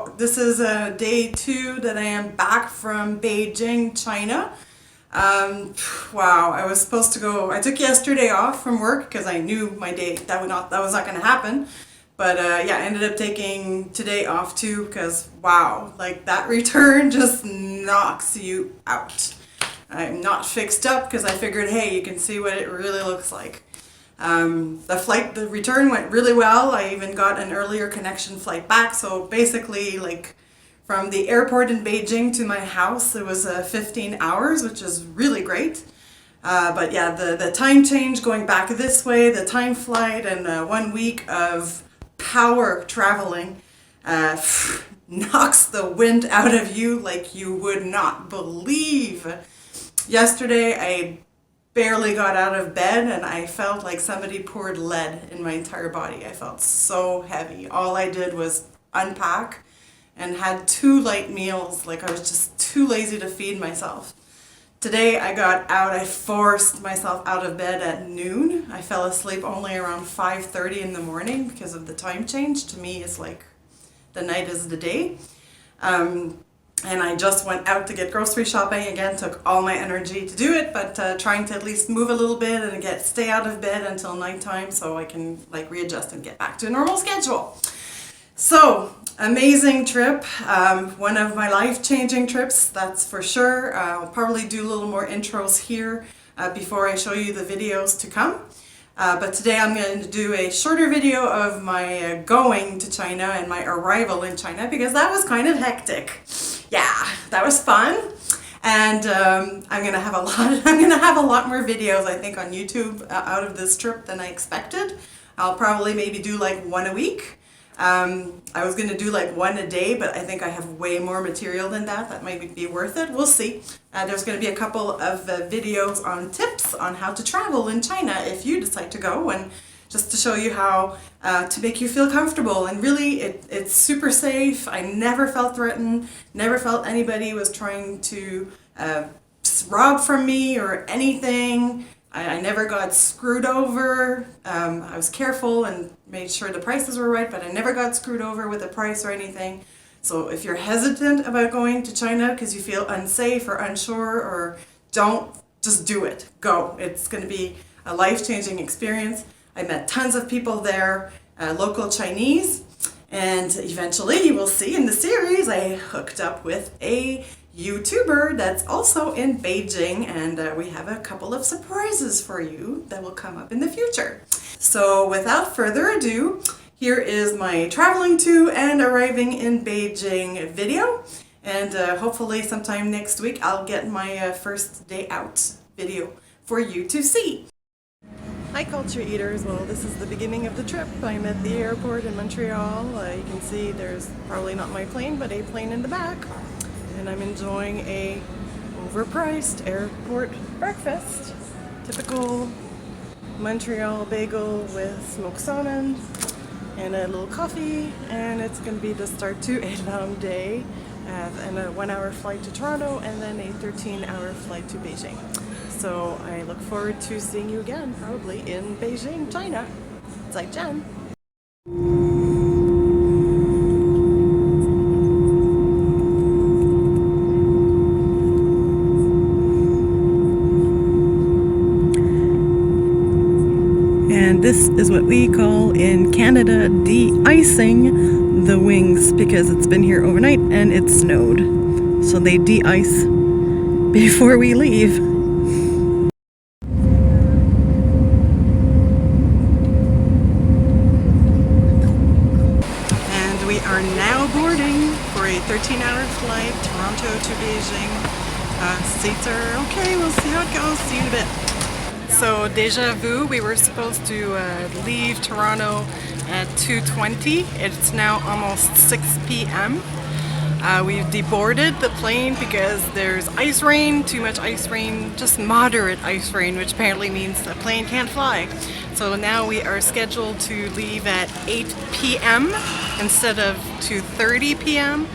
So this is day 2 that I am back from Beijing, China. Wow, I was supposed to go, I took yesterday off from work because I knew my day, that was not going to happen. But yeah, I ended up taking today off too because wow, like that return just knocks you out. I'm not fixed up because I figured, hey, you can see what it really looks like. The return went really well. I even got an earlier connection flight back. So basically, like from the airport in Beijing to my house, it was 15 hours, which is really great. But yeah, the time change going back this way, the time flight, and 1 week of power traveling knocks the wind out of you like you would not believe. Yesterday, I barely got out of bed and I felt like somebody poured lead in my entire body. I felt so heavy. All I did was unpack and had 2 light meals. Like I was just too lazy to feed myself. Today I got out, I forced myself out of bed at noon. I fell asleep only around 5:30 in the morning because of the time change. To me, it's like the night is the day. And I just went out to get grocery shopping again, took all my energy to do it, but trying to at least move a little bit and stay out of bed until nighttime so I can like readjust and get back to a normal schedule. So, amazing trip, one of my life-changing trips, that's for sure. I'll probably do a little more intros here before I show you the videos to come. But today I'm going to do a shorter video of my going to China and my arrival in China because that was kind of hectic. Yeah, that was fun. And I'm gonna have a lot more videos I think on YouTube out of this trip than I expected. I'll probably maybe do like 1 a week. I was gonna do like 1 a day, but I think I have way more material than that. That might be worth it. We'll see. There's gonna be a couple of videos on tips on how to travel in China if you decide to go, and just to show you how to make you feel comfortable. And really, it's super safe. I never felt threatened, never felt anybody was trying to rob from me or anything. I never got screwed over. I was careful and made sure the prices were right, but I never got screwed over with the price or anything. So if you're hesitant about going to China because you feel unsafe or unsure, or don't, just do it. Go. It's going to be a life-changing experience. I met tons of people there, local Chinese, and eventually you will see in the series I hooked up with a YouTuber that's also in Beijing, and we have a couple of surprises for you that will come up in the future. So without further ado, here is my traveling to and arriving in Beijing video, and hopefully sometime next week I'll get my first day out video for you to see. Hi culture eaters, well this is the beginning of the trip. I'm at the airport in Montreal. You can see there's probably not my plane, but a plane in the back. And I'm enjoying a overpriced airport breakfast. Typical Montreal bagel with smoked salmon and a little coffee, and it's going to be the start to a long day and a 1-hour flight to Toronto and then a 13-hour flight to Beijing. So I look forward to seeing you again, probably in Beijing, China. 再见. And this is what we call in Canada de-icing the wings, because it's been here overnight and it snowed. So they de-ice before we leave. We are now boarding for a 13-hour flight, Toronto to Beijing. Seats are okay, we'll see how it goes, see you in a bit. So, déjà vu, we were supposed to leave Toronto at 2:20. It's now almost 6 p.m. We've deboarded the plane because there's ice rain, too much ice rain, just moderate ice rain, which apparently means the plane can't fly. So now we are scheduled to leave at 8 p.m. instead of 2:30 p.m.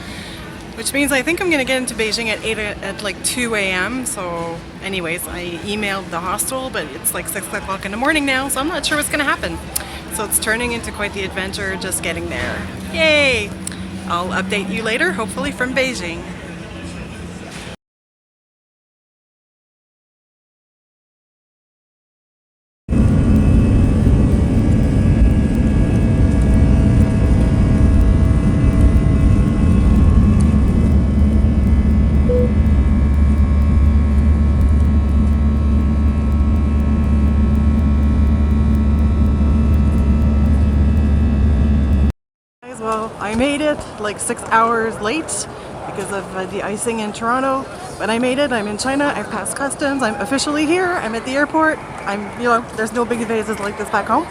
which means I think I'm going to get into Beijing at like 2 a.m. So anyways, I emailed the hostel, but it's like 6 o'clock in the morning now, so I'm not sure what's going to happen. So it's turning into quite the adventure just getting there. Yay! I'll update you later, hopefully from Beijing. Well, I made it like 6 hours late because of the icing in Toronto, but I made it. I'm in China. I've passed customs. I'm officially here. I'm at the airport. There's no big phases like this back home.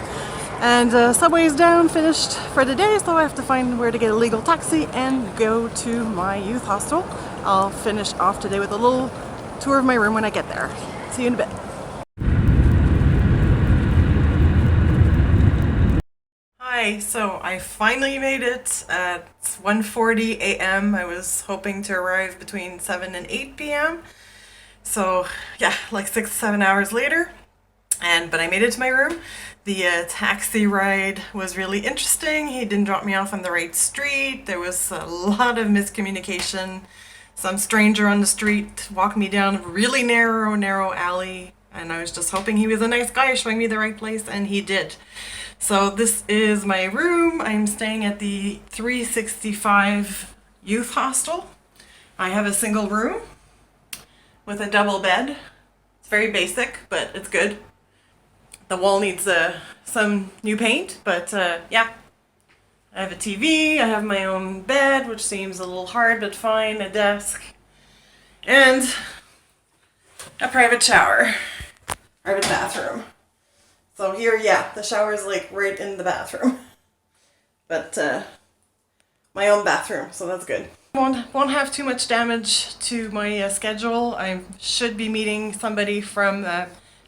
And subway's down, finished for the day, so I have to find where to get a legal taxi and go to my youth hostel. I'll finish off today with a little tour of my room when I get there. See you in a bit. Hi, so I finally made it at 1:40 a.m. I was hoping to arrive between 7 and 8 p.m. So yeah, like 6-7 hours later. But I made it to my room. The taxi ride was really interesting. He didn't drop me off on the right street. There was a lot of miscommunication. Some stranger on the street walked me down a really narrow alley, and I was just hoping he was a nice guy showing me the right place, and he did. So this is my room. I'm staying at the 365 Youth Hostel. I have a single room with a double bed. It's very basic, but it's good. The wall needs some new paint, but yeah. I have a TV, I have my own bed, which seems a little hard, but fine, a desk, and a private shower, private bathroom. So here, yeah, the shower is like right in the bathroom, but my own bathroom, so that's good. Won't have too much damage to my schedule. I should be meeting somebody from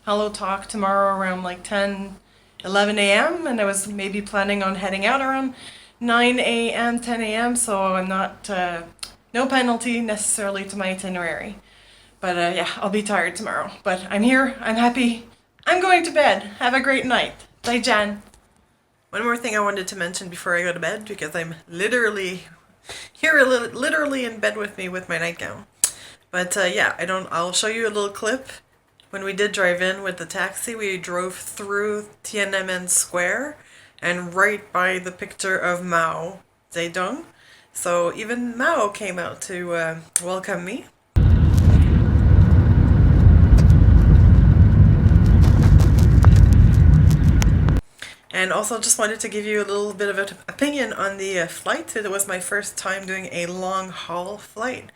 Hello Talk tomorrow around like 10-11 a.m. and I was maybe planning on heading out around 9 a.m., 10 a.m. so I'm not, no penalty necessarily to my itinerary. But yeah, I'll be tired tomorrow. But I'm here, I'm happy. I'm going to bed. Have a great night. Bye, Jan. One more thing I wanted to mention before I go to bed, because I'm literally in bed with me with my nightgown. But yeah, I'll show you a little clip. When we did drive in with the taxi, we drove through Tiananmen Square and right by the picture of Mao Zedong. So even Mao came out to welcome me. And also just wanted to give you a little bit of an opinion on the flight. It was my first time doing a long haul flight,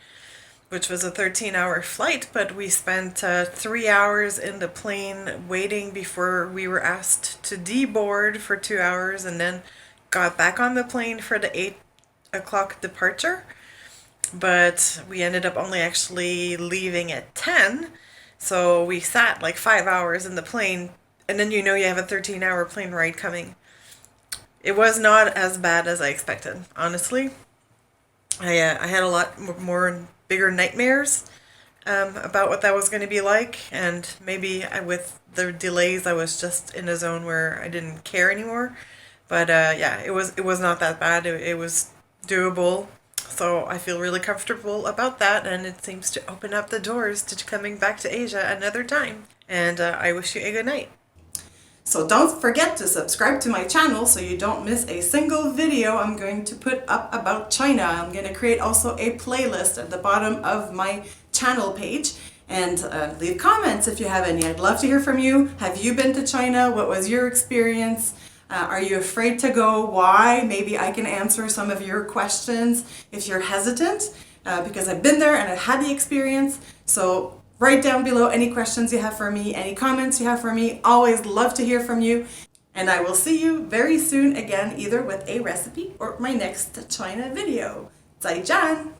which was a 13-hour flight, but we spent 3 hours in the plane waiting before we were asked to deboard for 2 hours, and then got back on the plane for the 8 o'clock departure. But we ended up only actually leaving at 10, so we sat like 5 hours in the plane, and then you have a 13-hour plane ride coming. It was not as bad as I expected, honestly. I had a lot more bigger nightmares about what that was going to be like, and maybe with the delays I was just in a zone where I didn't care anymore. But yeah, it was not that bad. It was doable, so I feel really comfortable about that, and it seems to open up the doors to coming back to Asia another time. And I wish you a good night. So don't forget to subscribe to my channel so you don't miss a single video I'm going to put up about China. I'm going to create also a playlist at the bottom of my channel page, and leave comments if you have any. I'd love to hear from you. Have you been to China? What was your experience? Are you afraid to go? Why? Maybe I can answer some of your questions if you're hesitant, because I've been there and I've had the experience. So write down below any questions you have for me, any comments you have for me. Always love to hear from you. And I will see you very soon again, either with a recipe or my next China video. 再见!